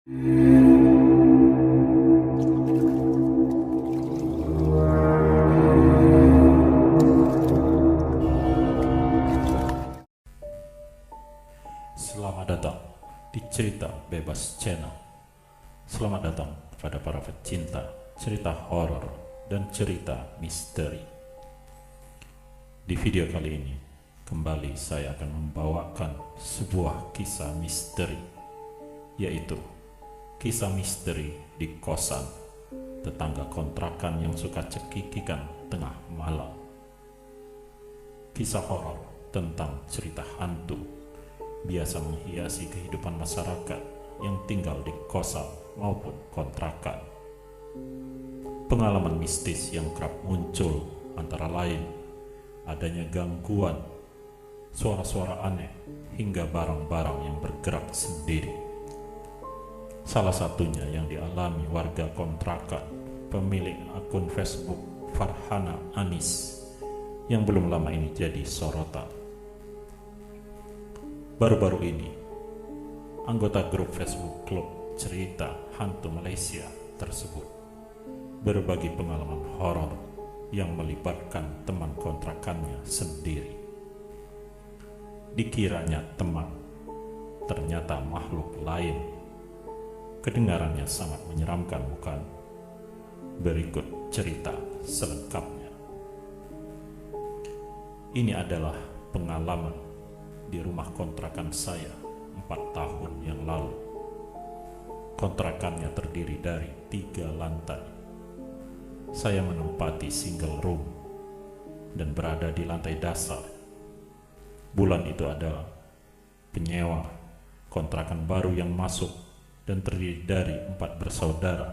Selamat datang di Cerita Bebas Channel. Selamat datang kepada para pecinta cerita horor dan cerita misteri. Di video kali ini, kembali saya akan membawakan sebuah kisah misteri, yaitu kisah misteri di kosan tetangga kontrakan yang suka cekikikan tengah malam. Kisah horor tentang cerita hantu biasa menghiasi kehidupan masyarakat yang tinggal di kosan maupun kontrakan. Pengalaman mistis yang kerap muncul antara lain adanya gangguan, suara-suara aneh, hingga barang-barang yang bergerak sendiri. Salah satunya yang dialami warga kontrakan pemilik akun Facebook Farhana Anis yang belum lama ini jadi sorotan. Baru-baru ini, anggota grup Facebook Klub Cerita Hantu Malaysia tersebut berbagi pengalaman horor yang melibatkan teman kontrakannya sendiri. Dikiranya teman, ternyata makhluk lain. Kedengarannya sangat menyeramkan, bukan? Berikut cerita selengkapnya. Ini adalah pengalaman di rumah kontrakan saya 4 tahun yang lalu. Kontrakannya terdiri dari 3 lantai. Saya menempati single room dan berada di lantai dasar. Bulan itu adalah penyewa kontrakan baru yang masuk dan terdiri dari 4 bersaudara.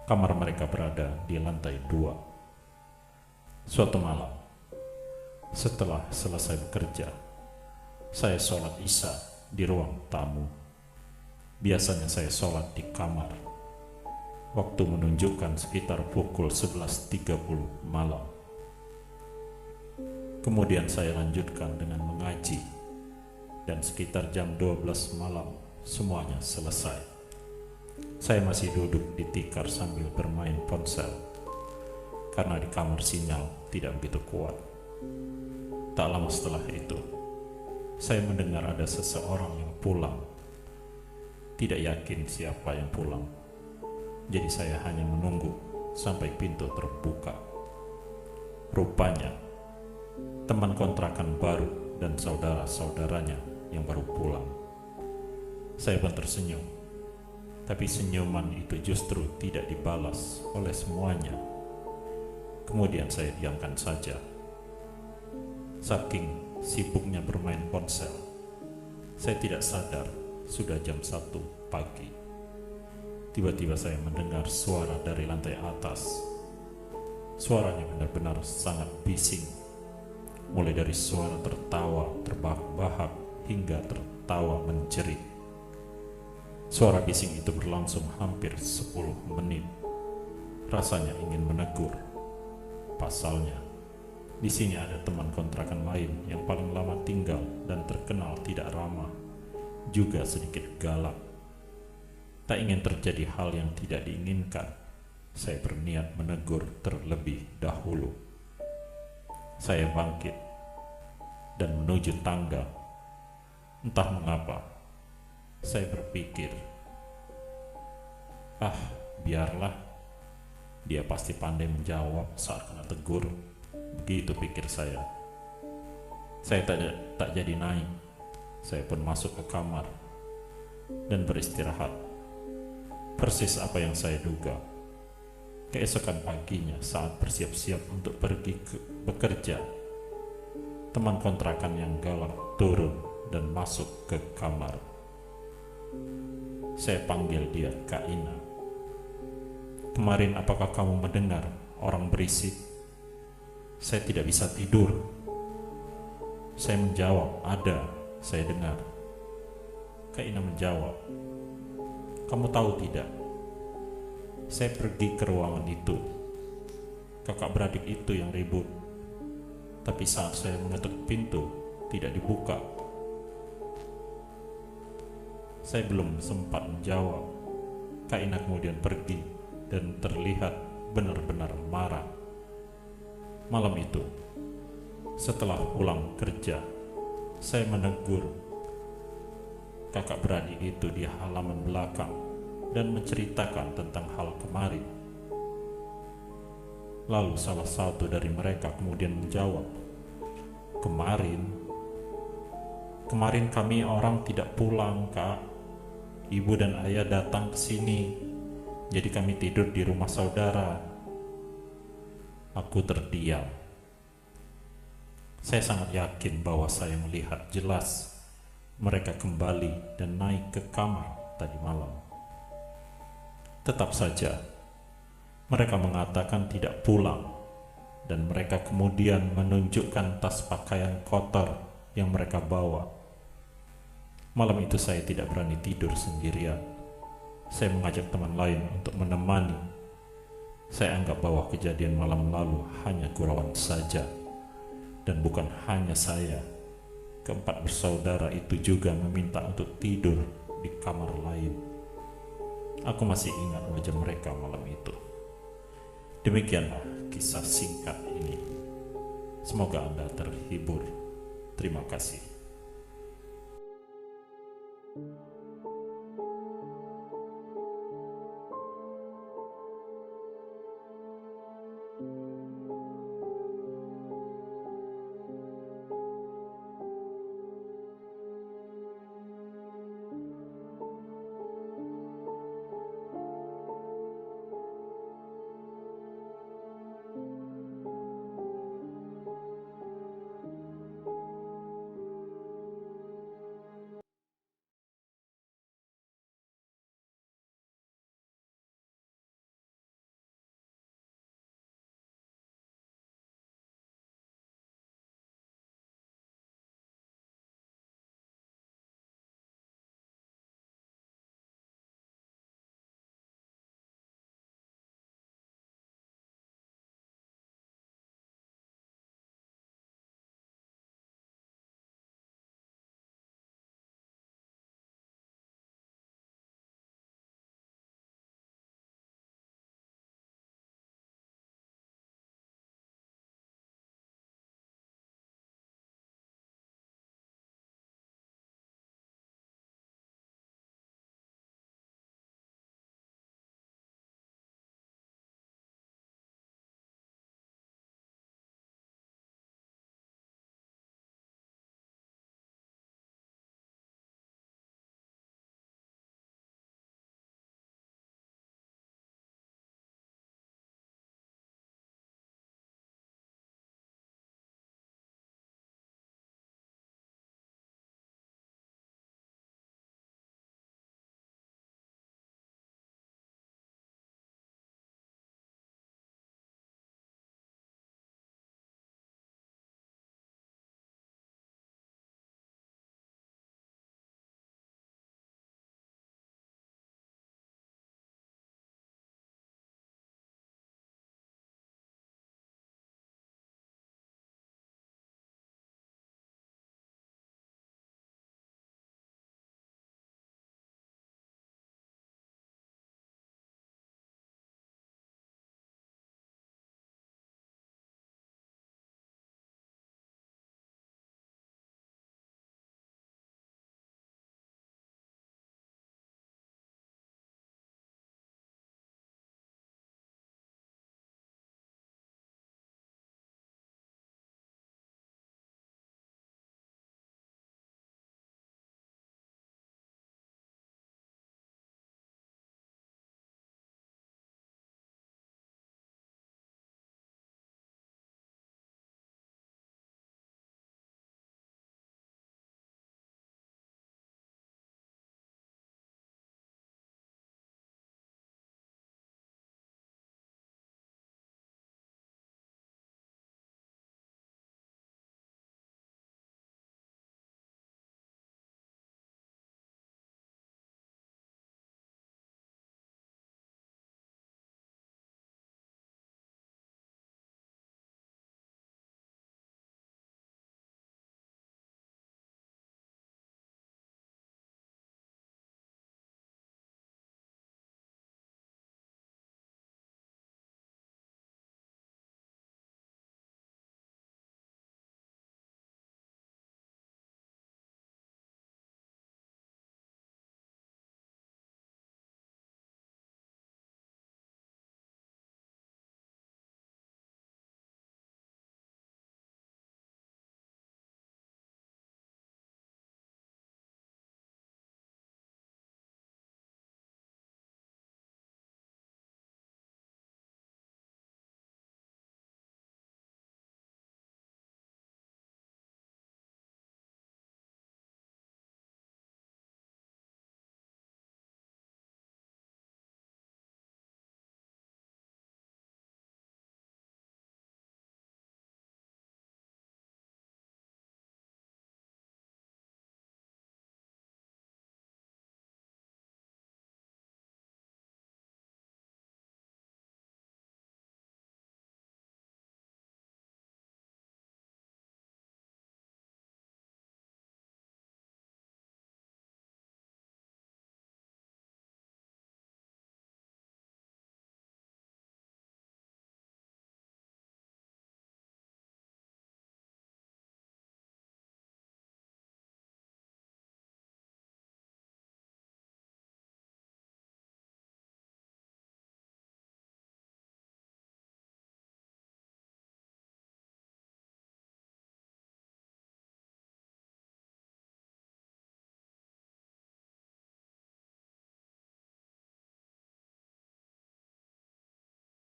Kamar mereka berada di lantai 2. Suatu malam, setelah selesai bekerja, saya sholat isya di ruang tamu. Biasanya saya sholat di kamar. Waktu menunjukkan sekitar pukul 11.30 malam. Kemudian saya lanjutkan dengan mengaji, dan sekitar jam 12 malam semuanya selesai. Saya masih duduk di tikar sambil bermain ponsel, karena di kamar sinyal tidak begitu kuat. Tak lama setelah itu, saya mendengar ada seseorang yang pulang. Tidak yakin siapa yang pulang, jadi saya hanya menunggu sampai pintu terbuka. Rupanya teman kontrakan baru dan saudara-saudaranya yang baru pulang. Saya pun tersenyum, tapi senyuman itu justru tidak dibalas oleh semuanya. Kemudian saya diamkan saja. Saking sibuknya bermain ponsel, saya tidak sadar sudah jam 1 pagi. Tiba-tiba saya mendengar suara dari lantai atas. Suaranya benar-benar sangat bising, mulai dari suara tertawa terbahak-bahak hingga tertawa menjerit. Suara bising itu berlangsung hampir 10 menit. Rasanya ingin menegur. Pasalnya, di sini ada teman kontrakan lain yang paling lama tinggal dan terkenal tidak ramah, juga sedikit galak. Tak ingin terjadi hal yang tidak diinginkan, saya berniat menegur terlebih dahulu. Saya bangkit dan menuju tangga. Entah mengapa, saya berpikir, biarlah, dia pasti pandai menjawab saat kena tegur. Begitu pikir saya. Saya tak jadi naik. Saya pun masuk ke kamar dan beristirahat. Persis apa yang saya duga. Keesokan paginya saat bersiap-siap untuk pergi bekerja, teman kontrakan yang galak turun dan masuk ke kamar. Saya panggil dia, Kak Ina. Kemarin apakah kamu mendengar orang berisik? Saya tidak bisa tidur. Saya menjawab, ada, saya dengar. Kak Ina menjawab, kamu tahu tidak? Saya pergi ke ruangan itu. Kakak beradik itu yang ribut. Tapi saat saya mengetuk pintu, tidak dibuka. Saya belum sempat menjawab. Kak Ina kemudian pergi dan terlihat benar-benar marah. Malam itu, setelah pulang kerja, saya menegur kakak beradik itu di halaman belakang dan menceritakan tentang hal kemarin. Lalu salah satu dari mereka kemudian menjawab, Kemarin kami orang tidak pulang, Kak. Ibu dan ayah datang ke sini, jadi kami tidur di rumah saudara. Aku terdiam. Saya sangat yakin bahwa saya melihat jelas mereka kembali dan naik ke kamar tadi malam. Tetap saja, mereka mengatakan tidak pulang, dan mereka kemudian menunjukkan tas pakaian kotor yang mereka bawa. Malam itu saya tidak berani tidur sendirian. Saya mengajak teman lain untuk menemani. Saya anggap bahwa kejadian malam lalu hanya gurauan saja. Dan bukan hanya saya, keempat bersaudara itu juga meminta untuk tidur di kamar lain. Aku masih ingat wajah mereka malam itu. Demikianlah kisah singkat ini. Semoga Anda terhibur. Terima kasih.